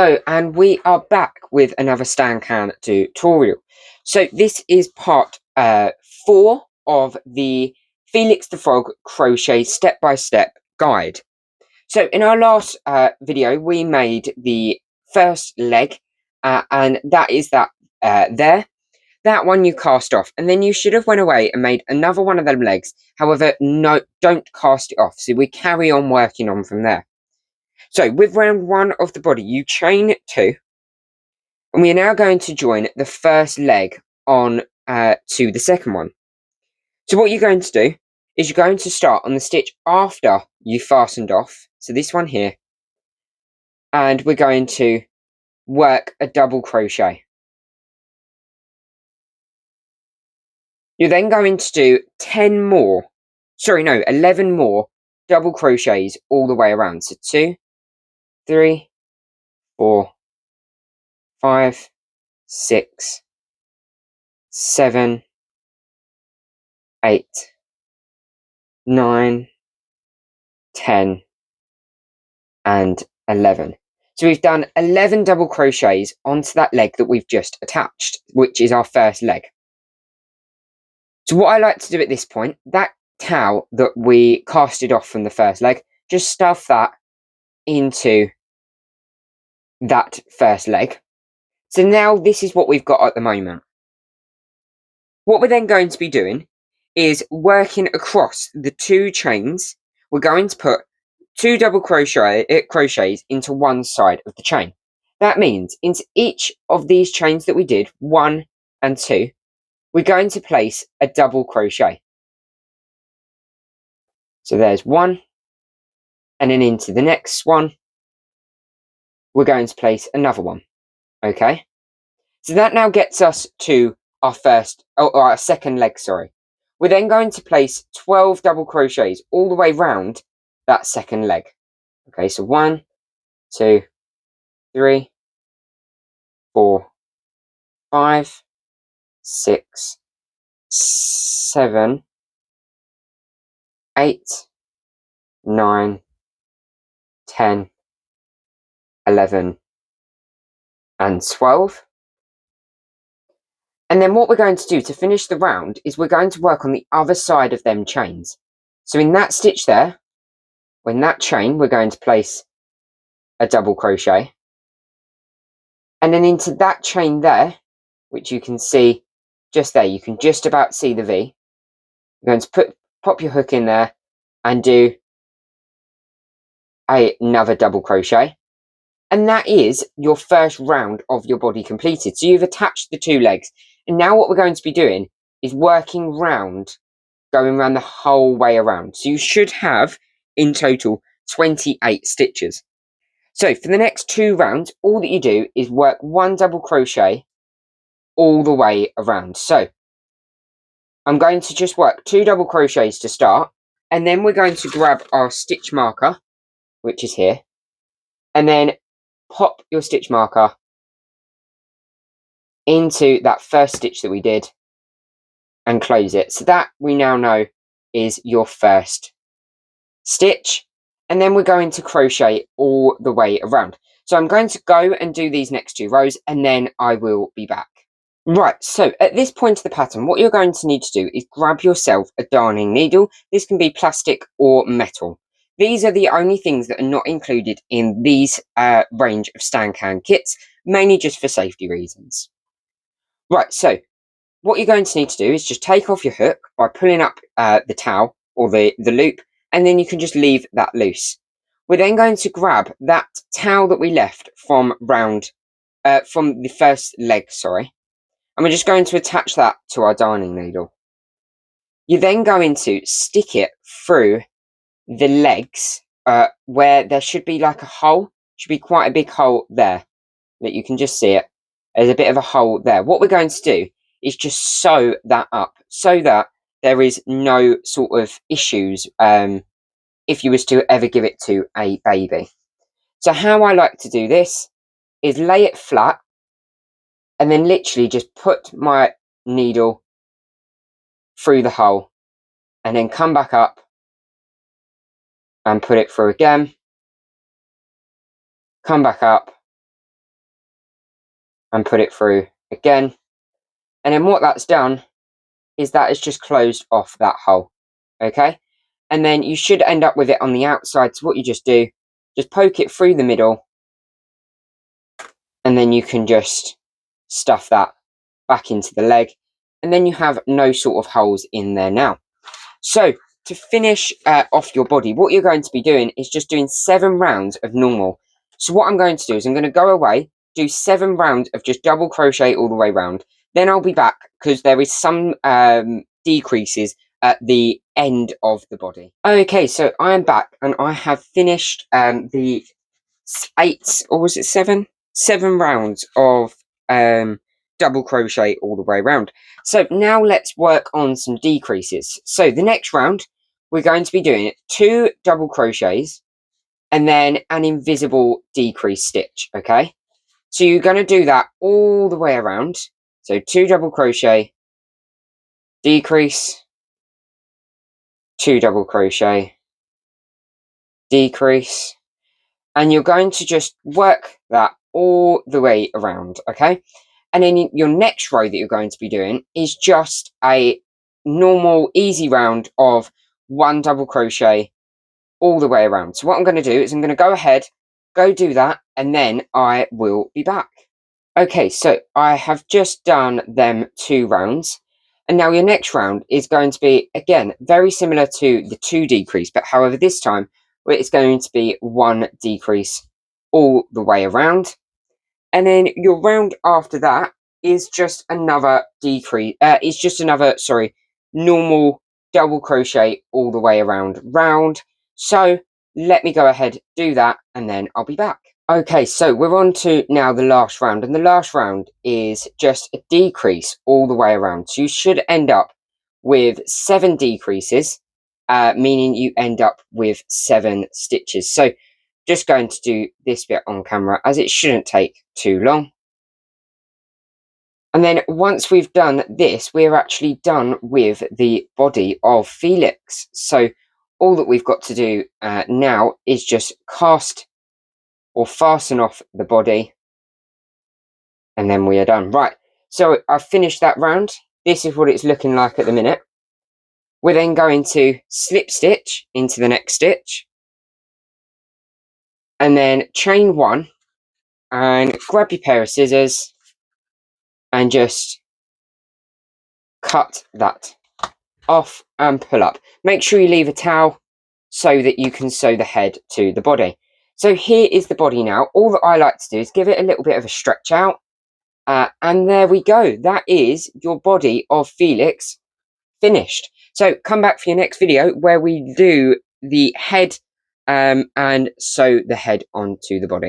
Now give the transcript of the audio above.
Hello, and we are back with another StanCan tutorial. So this is part 4 of the Felix the Frog crochet step-by-step guide. So in our last video, we made the first leg, and that is that there. That one you cast off, and then you should have went away and made another one of them legs. However, no, don't cast it off. So we carry on working on from there. So with round 1 of the body, you chain 2, and we are now going to join the first leg on to the second one. So what you're going to do is you're going to start on the stitch after you fastened off, so this one here, and we're going to work a double crochet. You're then going to do 11 more double crochets all the way around. So 2, 3, 4, 5, 6, 7, 8, 9, 10, and 11. So we've done 11 double crochets onto that leg that we've just attached, which is our first leg. So what I like to do at this point, that towel that we casted off from the first leg, just stuff that into that first leg. So now this is what we've got at the moment. What we're then going to be doing is working across the 2 chains. We're going to put 2 double crochets into one side of the chain. That means into each of these chains that we did, 1 and 2, we're going to place a double crochet. So there's 1, and then into the next one, we're going to place another one. Okay? So that now gets us to our our second leg, sorry. We're then going to place 12 double crochets all the way round that second leg. Okay, so 1, 2, 3, 4, 5, 6, 7, 8, 9, 10, 11, and 12. And then what we're going to do to finish the round is we're going to work on the other side of them chains. So in that stitch there, in that chain, we're going to place a double crochet. And then into that chain there, which you can see just there, you can just about see the V. You're going to pop your hook in there and do another double crochet. And that is your first round of your body completed. So you've attached the 2 legs. And now what we're going to be doing is working round, going around the whole way around. So you should have, in total, 28 stitches. So for the next 2 rounds, all that you do is work 1 double crochet all the way around. So I'm going to just work 2 double crochets to start. And then we're going to grab our stitch marker, which is here. And then pop your stitch marker into that first stitch that we did and close it. So that we now know is your first stitch, and then we're going to crochet all the way around. So I'm going to go and do these next 2 rows, and then I will be back. Right, so at this point of the pattern, what you're going to need to do is grab yourself a darning needle. This can be plastic or metal. These are the only things that are not included in these range of StanCan kits, mainly just for safety reasons. Right, so what you're going to need to do is just take off your hook by pulling up the towel or the loop, and then you can just leave that loose. We're then going to grab that towel that we left from the first leg, sorry, and we're just going to attach that to our darning needle. You're then going to stick it through the legs where there should be like a hole, should be quite a big hole there that you can just see it. There's a bit of a hole there. What we're going to do is just sew that up so that there is no sort of issues if you was to ever give it to a baby. So how I like to do this is lay it flat and then literally just put my needle through the hole and then come back up and put it through again, come back up and put it through again. And then what that's done is that it's just closed off that hole. Okay? And then you should end up with it on the outside. So what you just do, just poke it through the middle, and then you can just stuff that back into the leg, and then you have no sort of holes in there now. So to finish off your body, what you're going to be doing is just doing 7 rounds of normal. So what I'm going to do is I'm going to go away, do 7 rounds of just double crochet all the way around. Then I'll be back because there is some decreases at the end of the body. Okay, so I am back and I have finished the 8, or was it 7? 7 rounds of double crochet all the way around. So now let's work on some decreases. So the next round, we're going to be doing 2 double crochets and then an invisible decrease stitch, okay? So you're going to do that all the way around. So 2 double crochet, decrease, 2 double crochet, decrease, and you're going to just work that all the way around, okay? And then your next row that you're going to be doing is just a normal, easy round of 1 double crochet all the way around. So what I'm going to do is I'm going to go ahead, go do that, and then I will be back. Okay, so I have just done them 2 rounds. And now your next round is going to be, again, very similar to the 2 decrease, but however this time, it's going to be 1 decrease all the way around. And then your round after that is just another decrease, normal double crochet all the way around round. So let me go ahead, do that, and then I'll be back. Okay, so we're on to now the last round, and the last round is just a decrease all the way around. So you should end up with 7 decreases, meaning you end up with 7 stitches. So just going to do this bit on camera as it shouldn't take too long. And then once we've done this, we're actually done with the body of Felix. So all that we've got to do now is just cast or fasten off the body, and then we are done. Right, so I've finished that round. This is what it's looking like at the minute. We're then going to slip stitch into the next stitch, and then chain 1, and grab your pair of scissors and just cut that off and pull up. Make sure you leave a towel so that you can sew the head to the body. So here is the body now. All that I like to do is give it a little bit of a stretch out, and there we go. That is your body of Felix finished. So come back for your next video where we do the head and sew the head onto the body.